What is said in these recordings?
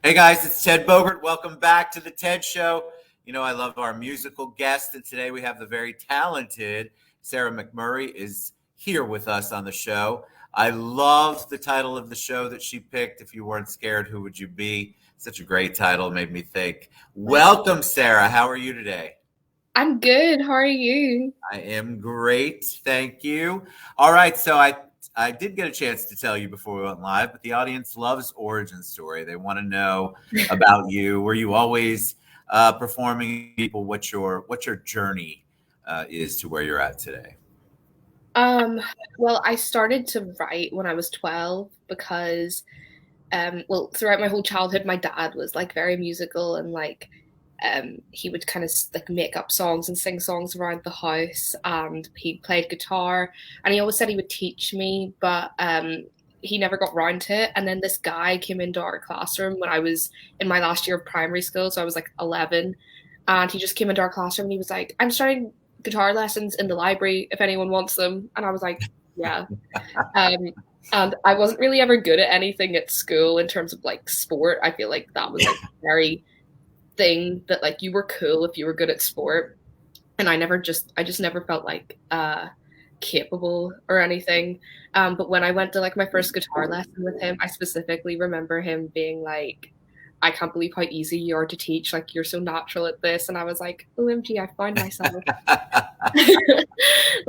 Hey guys, it's Ted Bogert. Welcome back to the TED Show. You know, I love our musical guest, and today we have the very talented Sarah McMurray is here with us on the show. I love the title of the show that she picked. If you weren't scared, who would you be? Such a great title, made me think. Welcome, Sarah. How are you today? I'm good. How are you? I am great, thank you. All right, so I did get a chance to tell you before we went live, but the audience loves origin story. They want to know about you. Were you always performing people? What's your journey is to where you're at today? Um, well, I started to write when I was 12 because throughout my whole childhood, my dad was like very musical and he would kind of like make up songs and sing songs around the house, and he played guitar, and he always said he would teach me, but he never got round to it. And then this guy came into our classroom when I was in my last year of primary school, so I was like 11, and he just came into our classroom and he was like, "I'm starting guitar lessons in the library if anyone wants them." And I was like, "Yeah." Um, and I wasn't really ever good at anything at school in terms of like sport. I feel like that was like very thing that like you were cool if you were good at sport, and I just never felt like capable or anything. But when I went to like my first guitar lesson with him, I specifically remember him being like, "I can't believe how easy you are to teach, like you're so natural at this." And I was like, "OMG, I found myself." You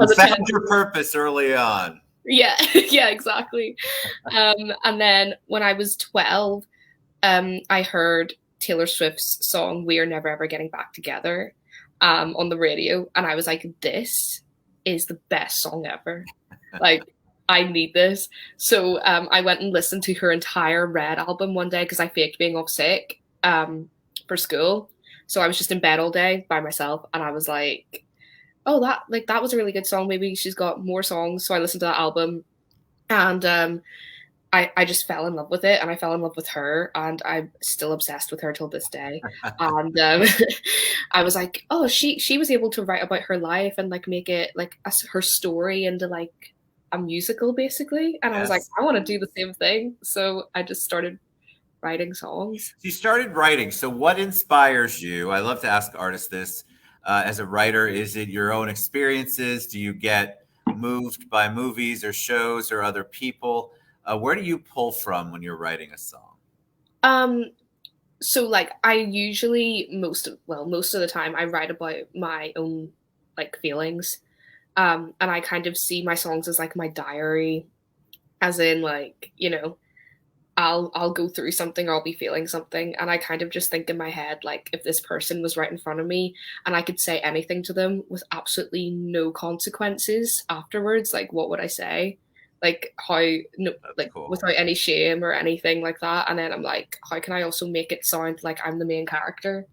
As a 10. found your purpose early on. Yeah, yeah, exactly. And then when I was 12, I heard Taylor Swift's song "We Are Never Ever Getting Back Together" on the radio, and I was like, "This is the best song ever! Like, I need this." So I went and listened to her entire Red album one day because I faked being off sick for school. So I was just in bed all day by myself, and I was like, "Oh, that was a really good song. Maybe she's got more songs." So I listened to that album, and I just fell in love with it, and I fell in love with her, and I'm still obsessed with her till this day. And I was like, oh, she was able to write about her life and like make it like her story into like a musical basically. And I was like, Yes. I want to do the same thing. So I just started writing songs. You started writing. So, what inspires you? I love to ask artists this. As a writer, is it your own experiences? Do you get moved by movies or shows or other people? Where do you pull from when you're writing a song? Um, so like I usually most of the time I write about my own like feelings. And I kind of see my songs as like my diary, as in like, I'll go through something, or I'll be feeling something, and I kind of just think in my head like if this person was right in front of me and I could say anything to them with absolutely no consequences afterwards, like what would I say? Like how no, like Cool. without any shame or anything like that. And then I'm like, how can I also make it sound like I'm the main character?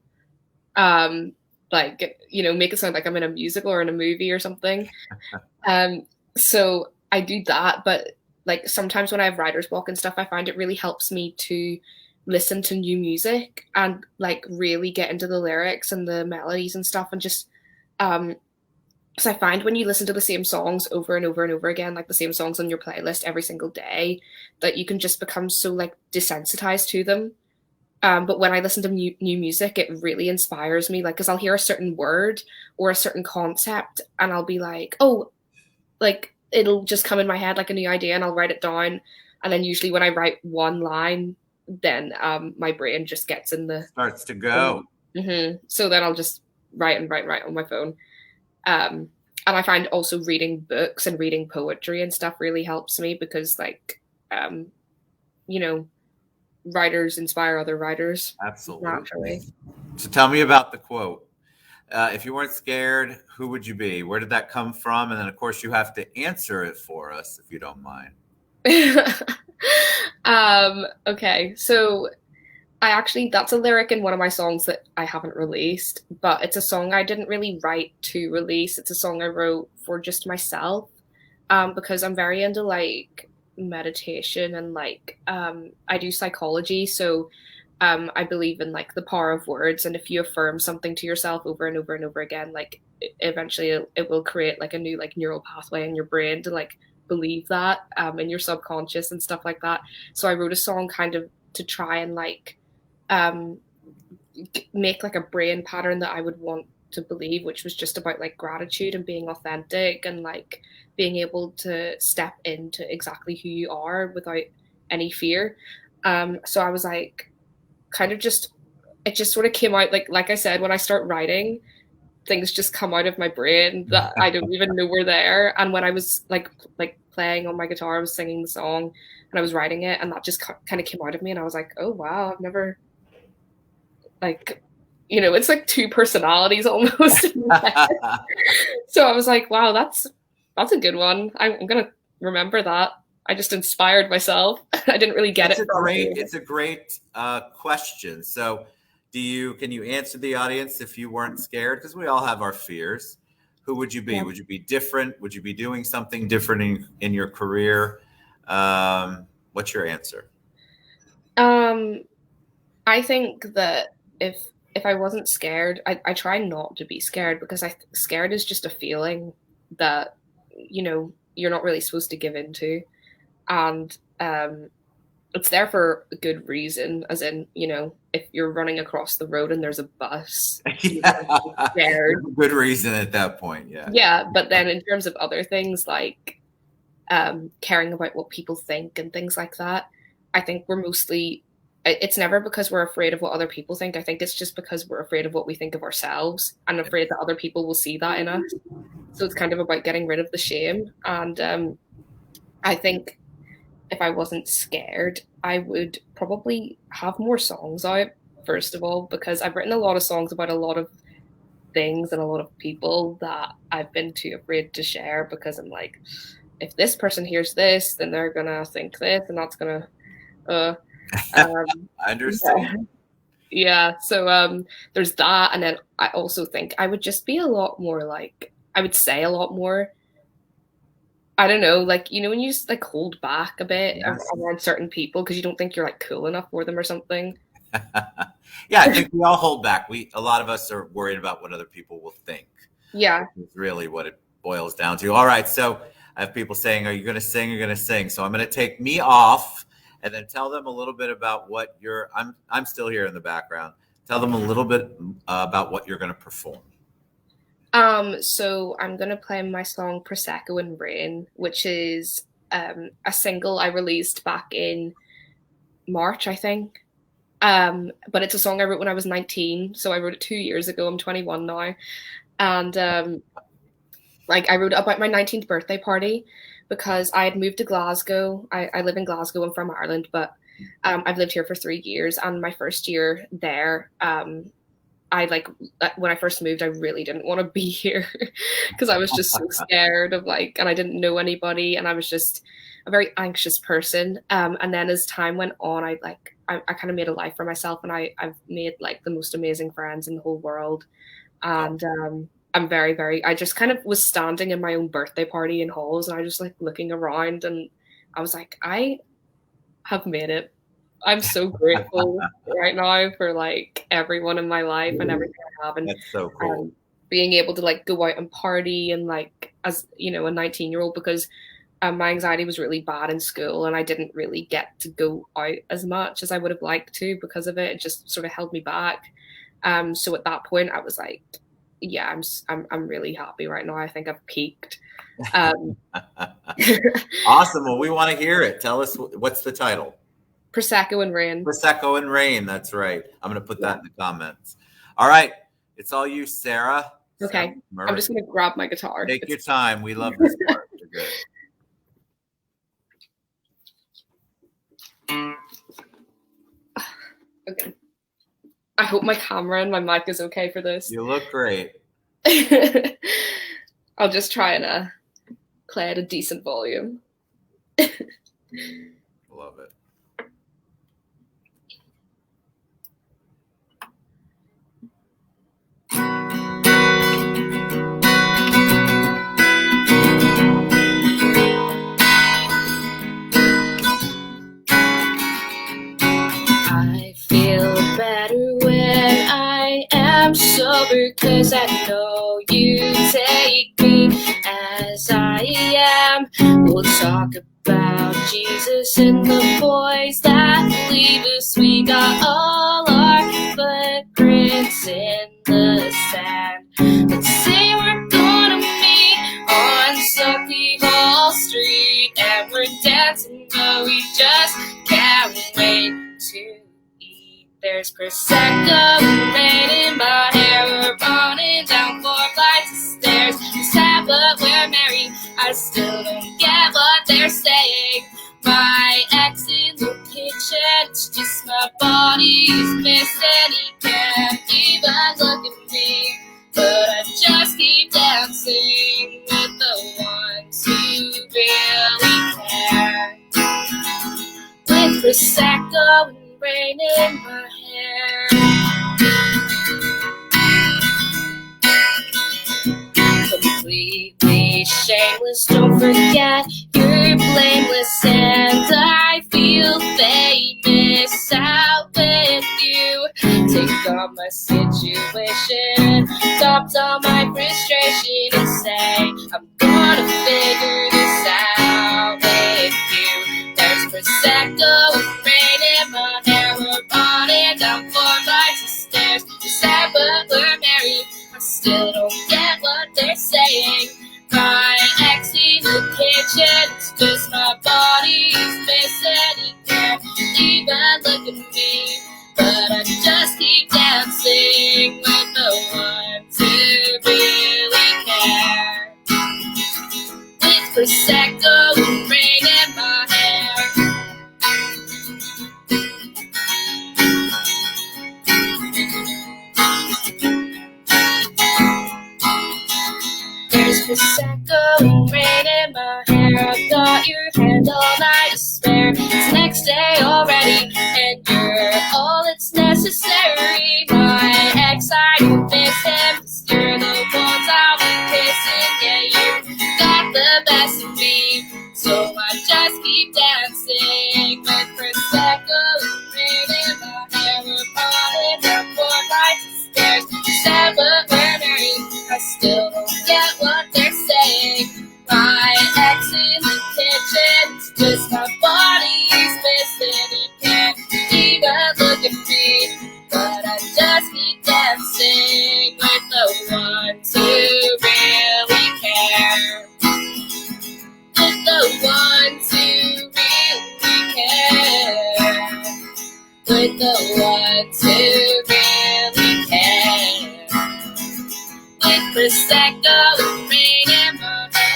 Um like, make it sound like I'm in a musical or in a movie or something. Um, so I do that, but like sometimes when I have writer's block and stuff, I find it really helps me to listen to new music and like really get into the lyrics and the melodies and stuff, and just um because I find when you listen to the same songs over and over and over again, like the same songs on your playlist every single day, that you can just become so like desensitized to them. But when I listen to new music, it really inspires me. Like, because I'll hear a certain word or a certain concept, and I'll be like, oh, like it'll just come in my head like a new idea, and I'll write it down. And then usually when I write one line, then my brain just gets in the Starts to go. so then I'll just write and write on my phone. Um, and I find also reading books and reading poetry and stuff really helps me, because like um, you know writers inspire other writers Absolutely. naturally. So, tell me about the quote. If you weren't scared, who would you be? Where did that come from? And then, of course, you have to answer it for us if you don't mind. Okay, so I actually, that's a lyric in one of my songs that I haven't released, but it's a song I didn't really write to release. It's a song I wrote for just myself, because I'm very into like meditation and like I do psychology, so I believe in like the power of words, and if you affirm something to yourself over and over and over again, like eventually it will create like a new like neural pathway in your brain to like believe that in your subconscious and stuff like that. So I wrote a song kind of to try and like um, make like a brain pattern that I would want to believe, which was just about like gratitude and being authentic and like being able to step into exactly who you are without any fear. So I was like, kind of just, it just sort of came out like I said, when I start writing, things just come out of my brain that I don't even know were there. And when I was like playing on my guitar, I was singing the song and I was writing it, and that just kind of came out of me. And I was like, oh wow, I've never like, you know, it's like two personalities almost. So I was like, wow, that's a good one. I'm gonna remember that. I just inspired myself. I didn't really get it's it. It's a great question. So can you answer the audience if you weren't scared? Because we all have our fears. Who would you be? Yeah. Would you be different? Would you be doing something different in your career? What's your answer? I think that if I wasn't scared, I try not to be scared, because scared is just a feeling that, you know, you're not really supposed to give into. And it's there for a good reason, as in, you know, if you're running across the road and there's a bus, yeah. Scared. Good reason at that point, yeah. Yeah, but then in terms of other things like caring about what people think and things like that, I think we're mostly, it's never because we're afraid of what other people think. I think it's just because we're afraid of what we think of ourselves and afraid that other people will see that in us. So it's kind of about getting rid of the shame. And I think if I wasn't scared, I would probably have more songs out, first of all, because I've written a lot of songs about a lot of things and a lot of people that I've been too afraid to share, because I'm like, if this person hears this, then they're gonna think this, and that's gonna I understand. Yeah, so there's that, and then I also think I would just be a lot more like, I would say a lot more. I don't know, like, you know, when you just like hold back a bit around certain people because you don't think you're like cool enough for them or something. Yeah, I think we all hold back. A lot of us are worried about what other people will think. Yeah. It's really what it boils down to. All right, so I have people saying, are you going to sing? You're going to sing. So I'm going to take me off and then tell them a little bit about what I'm still here in the background. Tell them a little bit about what you're going to perform. So I'm going to play my song Prosecco and Rain, which is a single I released back in March, I think. But it's a song I wrote when I was 19. So I wrote it 2 years ago. I'm 21 now. And like, I wrote it about my 19th birthday party because I had moved to Glasgow. I live in Glasgow. I'm from Ireland, but I've lived here for 3 years. And my first year there, when I first moved, I really didn't want to be here because I was just so scared of and I didn't know anybody, and I was just a very anxious person. And then as time went on, I kind of made a life for myself, and I've made like the most amazing friends in the whole world. And I'm very, very, I just kind of was standing in my own birthday party in halls, and I just like looking around, and I was like, I have made it. I'm so grateful right now for like everyone in my life and everything I have, and that's so cool. Being able to like go out and party and like, as you know, a 19-year-old, because my anxiety was really bad in school and I didn't really get to go out as much as I would have liked to because of it. It just sort of held me back. So at that point, I was like, yeah, I'm really happy right now. I think I've peaked. Awesome. Well, we want to hear it. Tell us, what's the title? Prosecco and Rain. Prosecco and Rain. That's right. I'm going to put that in the comments. All right. It's all you, Sarah. Okay. Sarah, I'm just going to grab my guitar. Take your time. We love this part. You're good. Okay. I hope my camera and my mic is okay for this. You look great. I'll just try and play at a decent volume. Love it. I feel better when I am sober, 'cause I know you take me as I am. We'll talk about Jesus and the boys that leave us. We got all our in the sand. Let's say we're gonna meet on Sulky Hall Street, and we're dancing, but we just can't wait to eat. There's Prosecco and rain in my hair. We're running down 4 flights of stairs. We're sad, but we're married. I still don't get what they're saying. My ex in the kitchen, it's just my body's missing. He can't even look at me, but I just keep dancing with the ones who really care. With Prosecco and rain in my hair. Completely shameless, don't forget you're blameless, and I feel famous out with you. Take on my situation, adopt all my frustration, and say I'm gonna figure this out with you. There's Prosecco and rain in my hair. We're running down 4 flights of stairs. We're sad, but we're married. I still don't get what they're saying. My ex in the kitchen, it's just my body's missing. He can't even look at me, but I just keep dancing with the ones who really care. With Prosecco and rain in my hair. There's Prosecco and rain in my hair. I've got your hand all night to spare. It's next day already, and you're all that's necessary. My ex, I don't miss him, 'cause you're the ones I'll be kissing. Yeah, you got the best of me, so I just keep dancing with Prosecco and rain in my hair. We're falling down 4 flights of stairs. Sad, but we're married. I still don't get what they're saying. My ex in the kitchen, it's just my body's missing. He can't even look at me, but I just keep dancing with the ones who really care. With the ones who really care. With the ones who really care. With Prosecco and rain in my hair.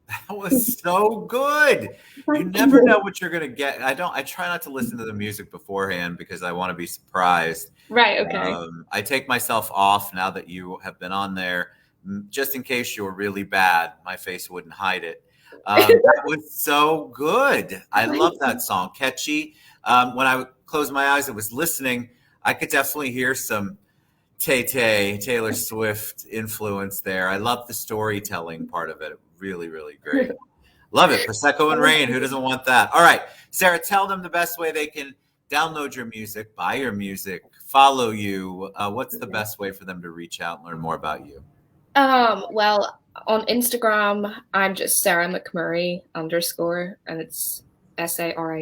That was so good. You never know what you're gonna get. I try not to listen to the music beforehand because I want to be surprised. Right, okay. I take myself off now that you have been on there, just in case you were really bad. My face wouldn't hide it. That was so good. I love that song. Catchy. When I closed my eyes and was listening, I could definitely hear some Taylor Swift influence there. I love the storytelling part of it. Really, really great. Love it. Prosecco and rain. Who doesn't want that? All right, Sarah, tell them the best way they can download your music, buy your music, follow you. What's the best way for them to reach out and learn more about you? Well, on Instagram, I'm just Sarah McMurray _ and it's SARAHMCMURRAY.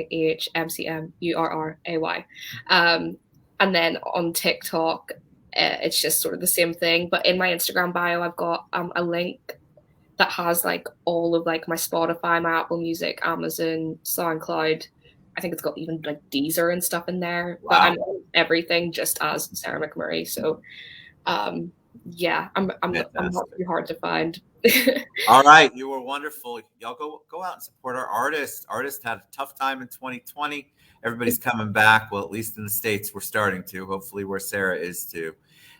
And then on TikTok, it's just sort of the same thing. But in my Instagram bio, I've got a link that has like all of like my Spotify, my Apple Music, Amazon, SoundCloud. I think it's got even like Deezer and stuff in there. Wow. But I'm on everything just as Sarah McMurray. So yeah, I'm not too hard to find. All right, you were wonderful. Y'all go out and support our artists. Artists had a tough time in 2020. Everybody's coming back. Well, at least in the States, we're starting to. Hopefully, where Sarah is too.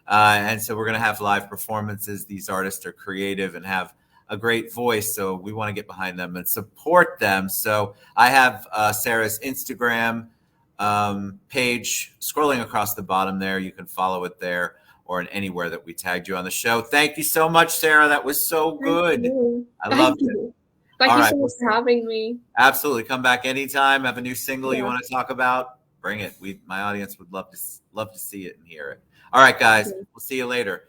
And so we're going to have live performances. These artists are creative and have a great voice, so we want to get behind them and support them. So I have Sarah's Instagram page scrolling across the bottom there. You can follow it there or in anywhere that we tagged you on the show. Thank you so much, Sarah. That was so good. I loved it. Thank you so much for having me. Absolutely. Come back anytime. Have a new single you want to talk about? Bring it. My audience would love to see it and hear it. All right, guys. We'll see you later.